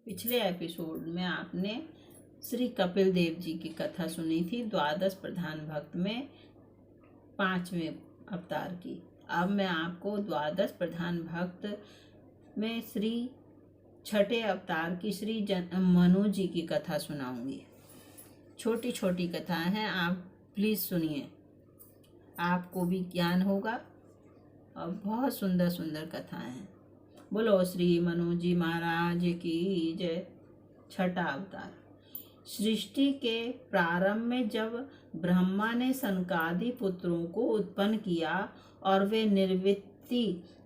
पिछले एपिसोड में आपने श्री कपिल देव जी की कथा सुनी थी, द्वादश प्रधान भक्त में 5वें अवतार की। अब मैं आपको द्वादश प्रधान भक्त में श्री छठे अवतार की श्री मनु जी की कथा सुनाऊंगी। छोटी छोटी कथाएं हैं, आप प्लीज़ सुनिए, आपको भी ज्ञान होगा और बहुत सुंदर सुंदर कथाएं हैं। बोलो श्री मनु जी महाराज की जय। छठा अवतार। सृष्टि के प्रारंभ में जब ब्रह्मा ने सनकादि पुत्रों को उत्पन्न किया और वे निर्वृत्ति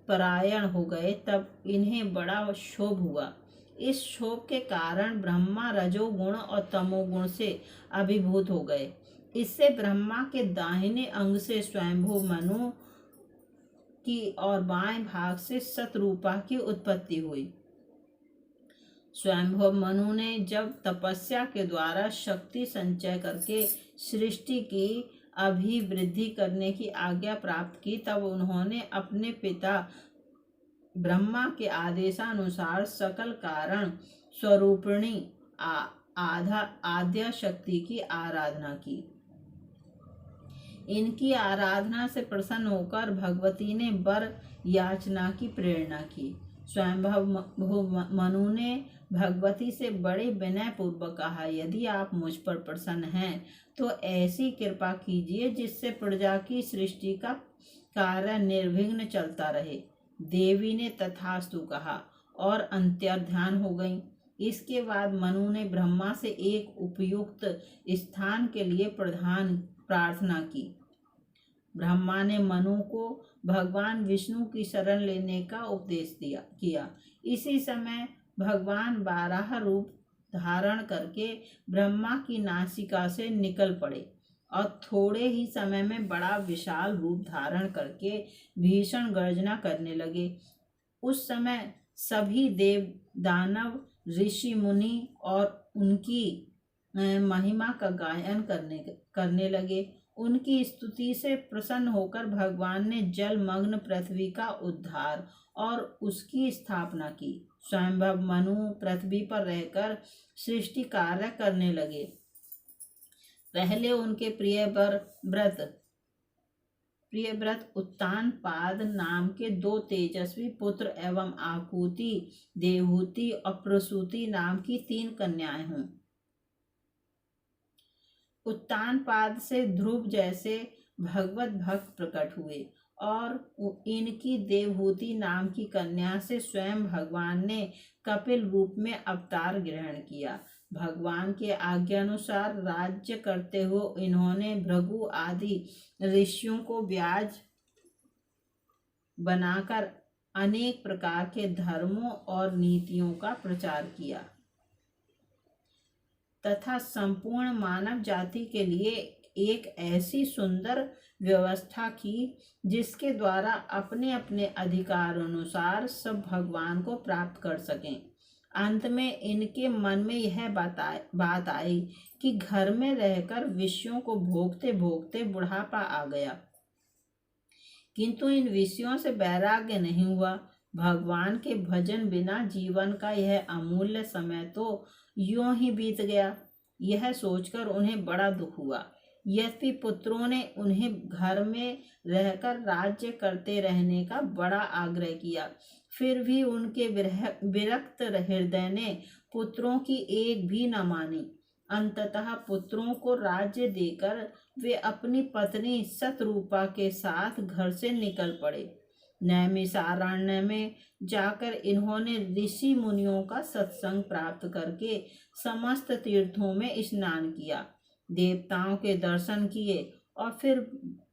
परायण हो गए, तब इन्हें बड़ा क्षोभ हुआ। इस क्षोभ के कारण ब्रह्मा रजोगुण और तमोगुण से अभिभूत हो गए। इससे ब्रह्मा के दाहिने अंग से स्वयंभू मनु की और बाएं भाग से शतरूपा की उत्पत्ति हुई। स्वयंभव मनु ने जब तपस्या के द्वारा शक्ति संचय करके सृष्टि की अभिवृद्धि करने की आज्ञा प्राप्त की, तब उन्होंने अपने पिता ब्रह्मा के आदेशानुसार सकल कारण स्वरूपिणी आद्या शक्ति की आराधना की। इनकी आराधना से प्रसन्न होकर भगवती ने वर याचना की प्रेरणा की। स्वयंभव मनु ने भगवती से बड़े विनय पूर्वक कहा, यदि आप मुझ पर प्रसन्न हैं तो ऐसी कृपा कीजिए जिससे प्रजा की सृष्टि का कार्य निर्विघ्न चलता रहे। देवी ने तथास्तु कहा और अंतर्ध्यान हो गई। इसके बाद मनु ने ब्रह्मा से एक उपयुक्त स्थान के लिए प्रार्थना की। ब्रह्मा ने मनु को भगवान विष्णु की शरण लेने का उपदेश किया। इसी समय भगवान 12 रूप धारण करके ब्रह्मा की नासिका से निकल पड़े और थोड़े ही समय में बड़ा विशाल रूप धारण करके भीषण गर्जना करने लगे। उस समय सभी देव दानव ऋषि मुनि और उनकी महिमा का गायन करने लगे। उनकी स्तुति से प्रसन्न होकर भगवान ने जलमग्न पृथ्वी का उद्धार और उसकी स्थापना की। स्वयंभव मनु पृथ्वी पर रहकर सृष्टि कार्य करने लगे। पहले उनके प्रिय व्रत उत्तानपाद नाम के 2 तेजस्वी पुत्र एवं आकुति, देवहूति और प्रसूति नाम की 3 कन्याएं हों। उत्तानपाद से ध्रुव जैसे भगवत भक्त प्रकट हुए और इनकी देवहूति नाम की कन्या से स्वयं भगवान ने कपिल रूप में अवतार ग्रहण किया। भगवान के आज्ञानुसार राज्य करते हुए इन्होंने भृगु आदि ऋषियों को व्याज बनाकर अनेक प्रकार के धर्मों और नीतियों का प्रचार किया तथा संपूर्ण मानव जाति के लिए एक ऐसी सुंदर व्यवस्था की जिसके द्वारा अपने अपने अधिकार अनुसार सब भगवान को प्राप्त कर सकें। अंत में इनके मन में यह बात आई कि घर में रहकर विषयों को भोगते भोगते बुढ़ापा आ गया, किंतु इन विषयों से वैराग्य नहीं हुआ। भगवान के भजन बिना जीवन का यह अमूल्य समय तो यूं ही बीत गया। यह सोचकर उन्हें बड़ा दुख हुआ। यद्यपि पुत्रों ने उन्हें घर में रहकर राज्य करते रहने का बड़ा आग्रह किया, फिर भी उनके विरक्त हृदय ने पुत्रों की एक भी न मानी। अंततः पुत्रों को राज्य देकर वे अपनी पत्नी शतरूपा के साथ घर से निकल पड़े। नैमिषारण्य में जाकर इन्होंने ऋषि मुनियों का सत्संग प्राप्त करके समस्त तीर्थों में स्नान किया, देवताओं के दर्शन किए और फिर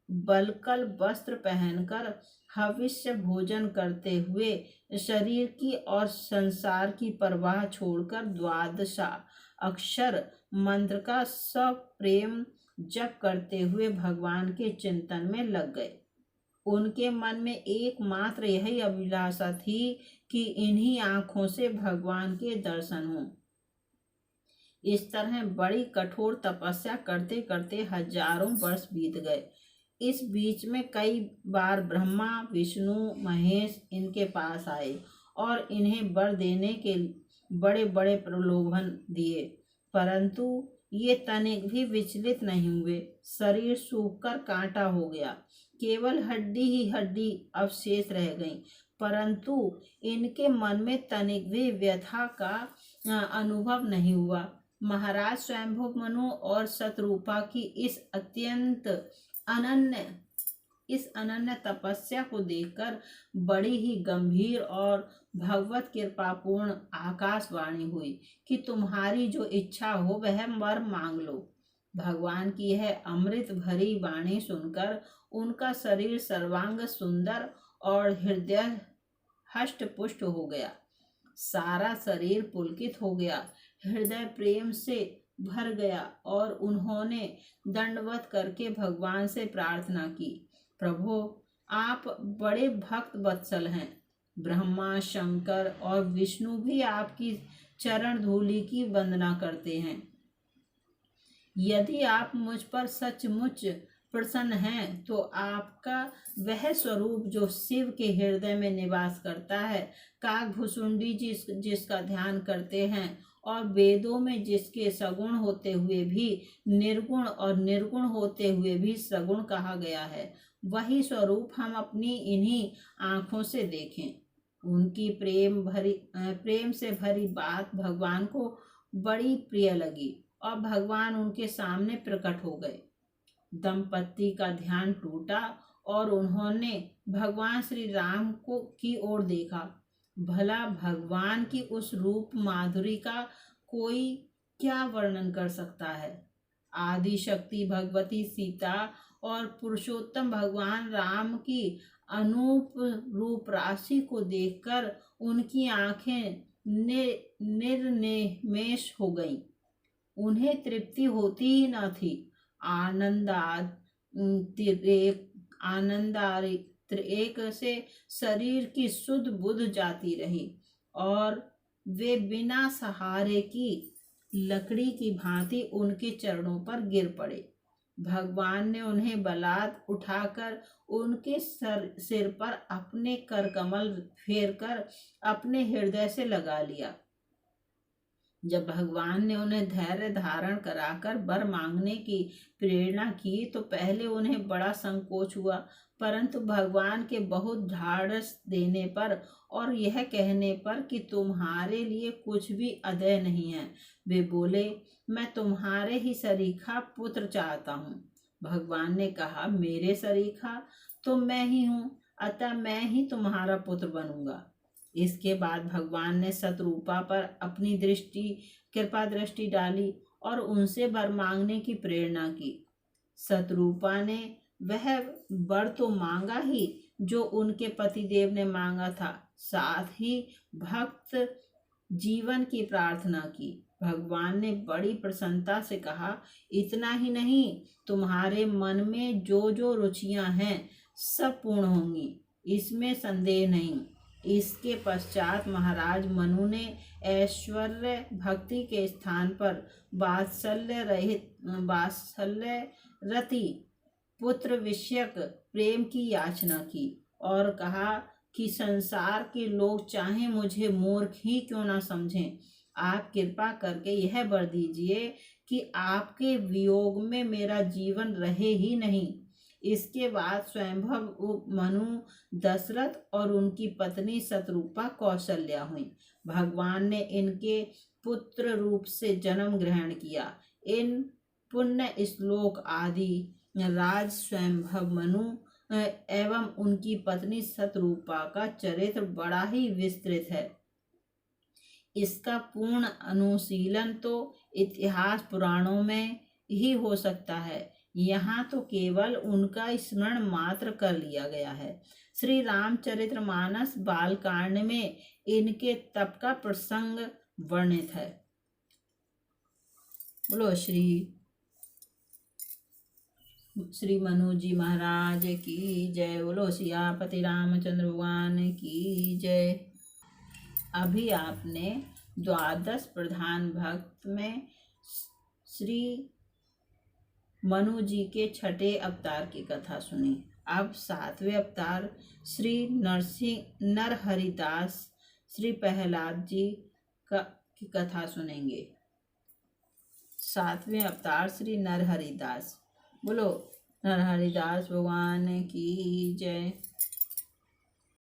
बलकल वस्त्र पहनकर हविष्य भोजन करते हुए शरीर की और संसार की परवाह छोड़कर 12 अक्षर मंत्र का सप्रेम जप करते हुए भगवान के चिंतन में लग गए। उनके मन में एकमात्र यही अभिलाषा थी कि इन्हीं आंखों से भगवान के दर्शन हों। इस तरह बड़ी कठोर तपस्या करते करते हजारों वर्ष बीत गए। इस बीच में कई बार ब्रह्मा, विष्णु, महेश इनके पास आए और इन्हें वर देने बड़े बड़े प्रलोभन दिए, परंतु ये तनिक भी विचलित नहीं हुए। शरीर सूखकर कांटा हो गया, केवल हड्डी ही हड्डी अवशेष रह गई, परंतु इनके मन में तनिक भी व्यथा का अनुभव नहीं हुआ। महाराज स्वयंभू मनु और शतरूपा की इस अनन्य तपस्या को देखकर बड़ी ही गंभीर और भगवत कृपापूर्ण आकाशवाणी हुई कि तुम्हारी जो इच्छा हो वह वर मांग लो। भगवान की यह अमृत भरी वाणी सुनकर उनका शरीर सर्वांग सुंदर और हृदय हष्ट पुष्ट हो गया। सारा शरीर पुलकित हो गया, हृदय प्रेम से भर गया और उन्होंने दंडवत करके भगवान से प्रार्थना की, प्रभु आप बड़े भक्त वत्सल हैं। ब्रह्मा, शंकर और विष्णु भी आपकी चरण धूलि की वंदना करते हैं। यदि आप मुझ पर सचमुच प्रसन्न हैं तो आपका वह स्वरूप जो शिव के हृदय में निवास करता है, काकभुसुंडी जिसका ध्यान करते हैं और वेदों में जिसके सगुण होते हुए भी निर्गुण और निर्गुण होते हुए भी सगुण कहा गया है, वही स्वरूप हम अपनी इन्हीं आँखों से देखें। उनकी प्रेम से भरी बात भगवान को बड़ी प्रिय लगी और भगवान उनके सामने प्रकट हो गए। दंपति का ध्यान टूटा और उन्होंने भगवान श्री राम की ओर देखा। भला भगवान की उस रूप माधुरी का कोई क्या वर्णन कर सकता है। आदि शक्ति भगवती सीता और पुरुषोत्तम भगवान राम की अनूप रूप राशि को देखकर उनकी आंखें निर्निमेष हो गईं। उन्हें तृप्ति होती ही न थी। आनंदातिरेक से शरीर की सुध बुध जाती रही और वे बिना सहारे की लकड़ी की भांति उनके चरणों पर गिर पड़े। भगवान ने उन्हें बलात् उठाकर उनके सिर पर अपने करकमल फेरकर अपने हृदय से लगा लिया। जब भगवान ने उन्हें धैर्य धारण कराकर वर मांगने की प्रेरणा की तो पहले उन्हें बड़ा संकोच हुआ, परंतु भगवान के बहुत ढाढ़स देने पर और यह कहने पर कि तुम्हारे लिए कुछ भी अदेय नहीं है, वे बोले, मैं तुम्हारे ही सरीखा पुत्र चाहता हूँ। भगवान ने कहा, मेरे सरीखा तो मैं ही हूँ, अतः मैं ही तुम्हारा पुत्र बनूंगा। इसके बाद भगवान ने शतरूपा पर अपनी कृपा दृष्टि डाली और उनसे वर मांगने की प्रेरणा की। शतरूपा ने वह वर तो मांगा ही जो उनके पतिदेव ने मांगा था, साथ ही भक्त जीवन की प्रार्थना की। भगवान ने बड़ी प्रसन्नता से कहा, इतना ही नहीं, तुम्हारे मन में जो जो रुचियां हैं सब पूर्ण होंगी, इसमें संदेह नहीं। इसके पश्चात महाराज मनु ने ऐश्वर्य भक्ति के स्थान पर वात्सल्य रति पुत्र विषयक प्रेम की याचना की और कहा कि संसार के लोग चाहे मुझे मूर्ख ही क्यों न समझें, आप कृपा करके यह वर दीजिए कि आपके वियोग में मेरा जीवन रहे ही नहीं। इसके बाद स्वयंभव मनु दशरथ और उनकी पत्नी शतरूपा कौशल्या हुई। भगवान ने इनके पुत्र रूप से जन्म ग्रहण किया। इन पुण्य श्लोक आदि राज स्वयंभव मनु एवं उनकी पत्नी शतरूपा का चरित्र बड़ा ही विस्तृत है। इसका पूर्ण अनुशीलन तो इतिहास पुराणों में ही हो सकता है, यहाँ तो केवल उनका स्मरण मात्र कर लिया गया है। श्री रामचरितमानस बालकांड में इनके तप का प्रसंग वर्णित है। बोलो श्री मनु जी महाराज की जय। बोलो सियापति रामचंद्र भगवान की जय। अभी आपने द्वादश प्रधान भक्त में श्री मनु जी के छठे अवतार की कथा सुनी। अब सातवें अवतार श्री नरहरिदास श्री प्रहलाद जी की कथा सुनेंगे। 7वें अवतार श्री नरहरिदास। बोलो नरहरिदास भगवान की जय।